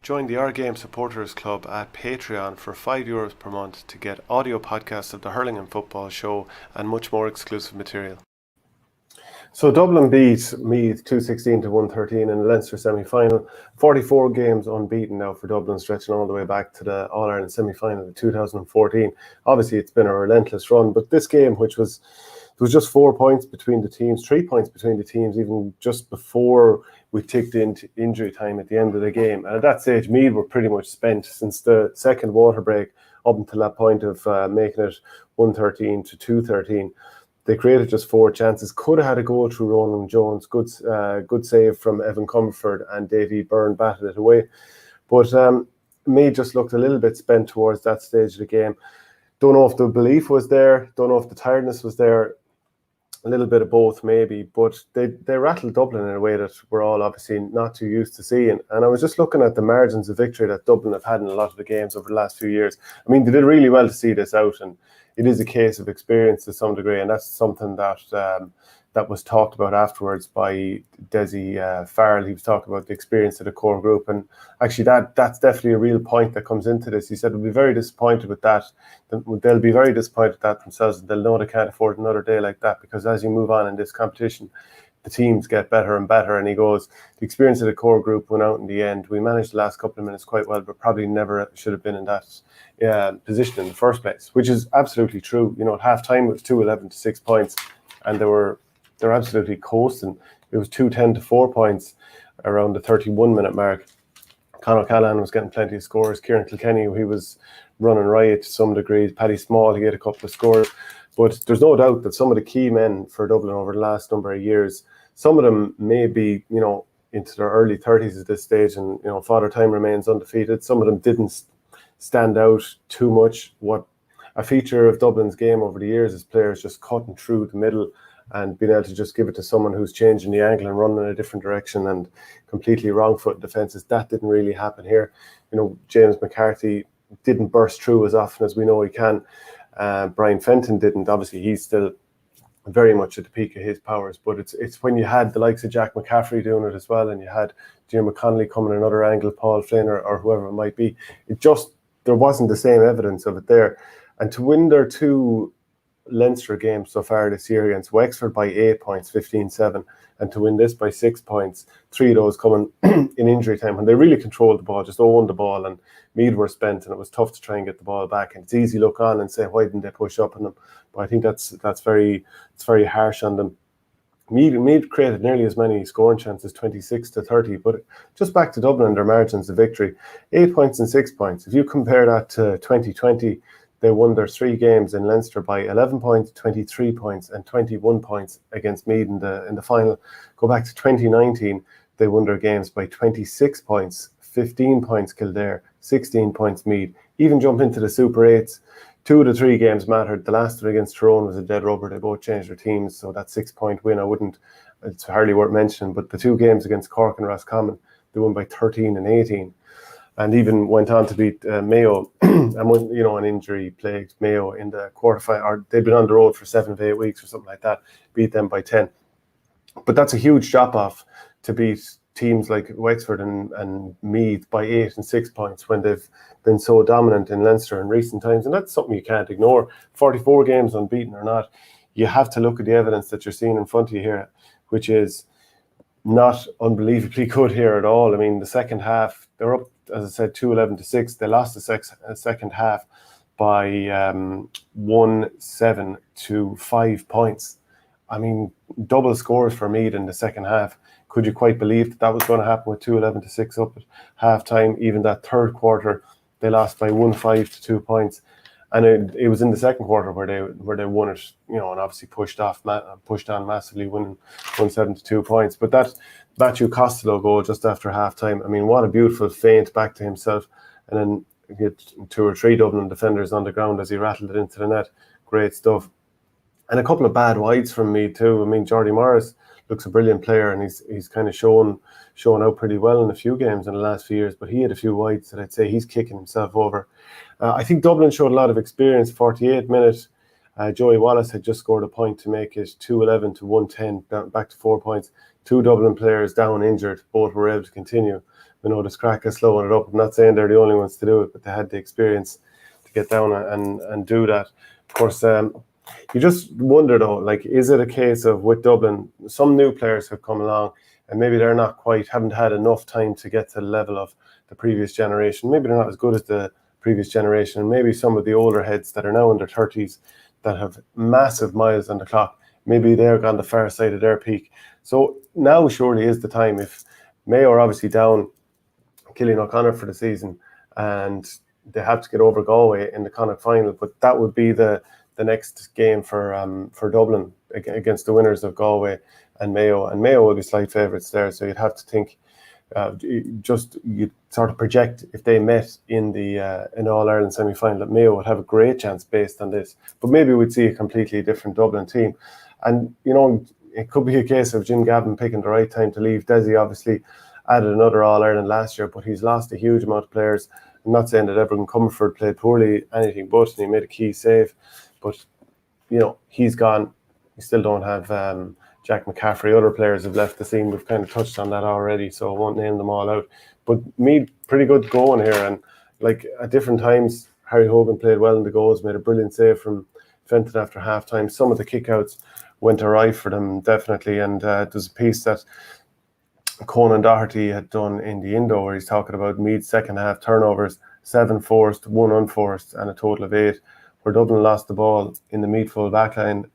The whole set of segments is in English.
Join the Our Game Supporters Club at Patreon for €5 per month to get audio podcasts of the Hurling and Football Show and much more exclusive material. So Dublin beat Meath 216 to 113 in the Leinster semi-final. 44 games unbeaten now for Dublin, stretching all the way back to the All-Ireland semi-final of 2014. Obviously, it's been a relentless run, but this game, there was just 4 points between the teams, 3 points between the teams, even just before we ticked into injury time at the end of the game. And at that stage, Meath were pretty much spent since the second water break up until that point of making it 113 to 213. They created just 4 chances. Could have had a goal through Ronan Jones. Good save from Evan Comerford, and Davy Byrne batted it away. But Meath just looked a little bit spent towards that stage of the game. Don't know if the belief was there. Don't know if the tiredness was there. A little bit of both, maybe. But they rattled Dublin in a way that we're all obviously not too used to seeing. And I was just looking at the margins of victory that Dublin have had in a lot of the games over the last few years. I mean, they did really well to see this out, and it is a case of experience to some degree, and that's something that was talked about afterwards by Dessie Farrell. He was talking about the experience of the core group, and actually that's definitely a real point that comes into this. He said we'll be very disappointed with that. They'll be very disappointed with that themselves, and they'll know they can't afford another day like that, because as you move on in this competition, the teams get better and better. And he goes, the experience of the core group went out in the end. We managed the last couple of minutes quite well, but probably never should have been in that position in the first place, which is absolutely true. You know, at half-time it was 2-11 to 6 points, and they're absolutely coasting. It was 2-10 to 4 points around the 31-minute mark. Conor Callahan was getting plenty of scores. Kieran Kilkenny, he was running riot to some degree. Paddy Small, he had a couple of scores. But there's no doubt that some of the key men for Dublin over the last number of years, some of them may be, into their early 30s at this stage, and, Father Time remains undefeated. Some of them didn't stand out too much. What a feature of Dublin's game over the years is players just cutting through the middle and being able to just give it to someone who's changing the angle and running in a different direction and completely wrong-foot defences. That didn't really happen here. James McCarthy didn't burst through as often as we know he can. Brian Fenton didn't. Obviously, he's still very much at the peak of his powers, but it's when you had the likes of Jack McCaffrey doing it as well, and you had Jim McConnelly coming another angle, Paul Flynn or whoever it might be. There wasn't the same evidence of it there. And to win their 2 Leinster games so far this year against Wexford by 8 points, 15-7, and to win this by 6 points, 3 of those coming in injury time, when they really controlled the ball, just owned the ball, and Meath were spent, and it was tough to try and get the ball back. And it's easy to look on and say, why didn't they push up on them? But I think it's very harsh on them. Meath created nearly as many scoring chances, 26 to 30. But just back to Dublin and their margins of victory, 8 points and 6 points. If you compare that to 2020, they won their 3 games in Leinster by 11 points, 23 points, and 21 points against Meath in the final. Go back to 2019, they won their games by 26 points, 15 points Kildare, 16 points Meath. Even jump into the Super 8s, 2 of the 3 games mattered. The last one against Tyrone was a dead rubber. They both changed their teams, so that 6-point win, it's hardly worth mentioning. But the 2 games against Cork and Roscommon, they won by 13 and 18. And even went on to beat Mayo, and an injury-plagued Mayo in the quarterfinal. Or they'd been on the road for 7 to 8 weeks or something like that. Beat them by 10. But that's a huge drop-off to beat teams like Wexford and Meath by 8 and 6 points when they've been so dominant in Leinster in recent times. And that's something you can't ignore. 44 games unbeaten or not, you have to look at the evidence that you're seeing in front of you here, which is not unbelievably good here at all. I mean, the second half, they're up, as I said, 2-11 to 6. They lost the second half by 1-7 to 5 points. I mean, double scores for Meath in the second half. Could you quite believe that was going to happen with 2-11 to 6 up at half-time? Even that third quarter, they lost by 1-5 to 2 points. And it was in the second quarter where they won it, and obviously pushed on massively, winning 1-7 to 2 points. But that Matthew Costello goal just after half-time, I mean, what a beautiful feint back to himself. And then he had 2 or 3 Dublin defenders on the ground as he rattled it into the net. Great stuff. And a couple of bad wides from me too. I mean, Jordy Morris looks a brilliant player, and he's kind of shown out pretty well in a few games in the last few years, but he had a few wides that I'd say he's kicking himself over. I think Dublin showed a lot of experience. 48 minutes, Joey Wallace had just scored a point to make it 2-11 to 110, back to 4 points. two Dublin players down injured, both were able to continue. We know this crack is slowing it up. I'm not saying they're the only ones to do it, but they had the experience to get down and do that. Of course, you just wonder though, like, is it a case of with Dublin, some new players have come along and maybe they're not quite, haven't had enough time to get to the level of the previous generation. Maybe they're not as good as the previous generation. And maybe some of the older heads that are now in their 30s that have massive miles on the clock, maybe they're on the far side of their peak. So now surely is the time. If Mayo are obviously down Cillian O'Connor for the season and they have to get over Galway in the Connacht final, but that would be the next game for Dublin against the winners of Galway and Mayo will be slight favourites there. So you'd have to think, you'd sort of project if they met in the in All-Ireland semi-final that Mayo would have a great chance based on this. But maybe we'd see a completely different Dublin team. And, it could be a case of Jim Gavin picking the right time to leave. Dessie obviously added another All-Ireland last year, but he's lost a huge amount of players. I'm not saying that Everton Comerford played poorly, anything but, and he made a key save. But, he's gone. We still don't have Jack McCaffrey. Other players have left the scene. We've kind of touched on that already, so I won't name them all out. But Meath, pretty good going here. And, like, at different times, Harry Hogan played well in the goals, made a brilliant save from Fenton after half-time. Some of the kickouts went awry for them, definitely. And there's a piece that Conan Doherty had done in the Indo where he's talking about Meath's second half turnovers, 7 forced, 1 unforced, and a total of 8, where Dublin lost the ball in the Meath full backline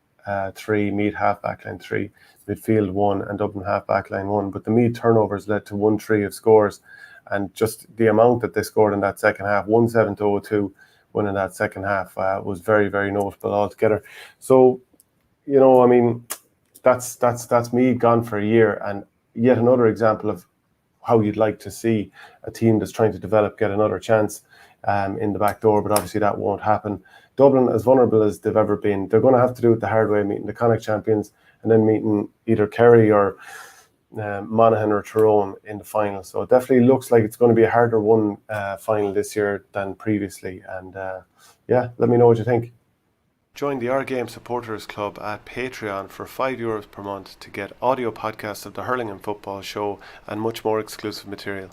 3, Meath half backline 3, midfield 1, and Dublin half backline 1. But the Meath turnovers led to 1-3 of scores, and just the amount that they scored in that second half, 1-7 to 0-2, winning that second half was very, very notable altogether. So, that's Meath gone for a year, and yet another example of how you'd like to see a team that's trying to develop get another chance in the back door, but obviously that won't happen. Dublin, as vulnerable as they've ever been, they're going to have to do it the hard way, meeting the Connacht champions and then meeting either Kerry or Monaghan or Tyrone in the final. So it definitely looks like it's going to be a harder won final this year than previously. And let me know what you think. Join the Our Game Supporters Club at Patreon for €5 per month to get audio podcasts of the Hurling and Football Show and much more exclusive material.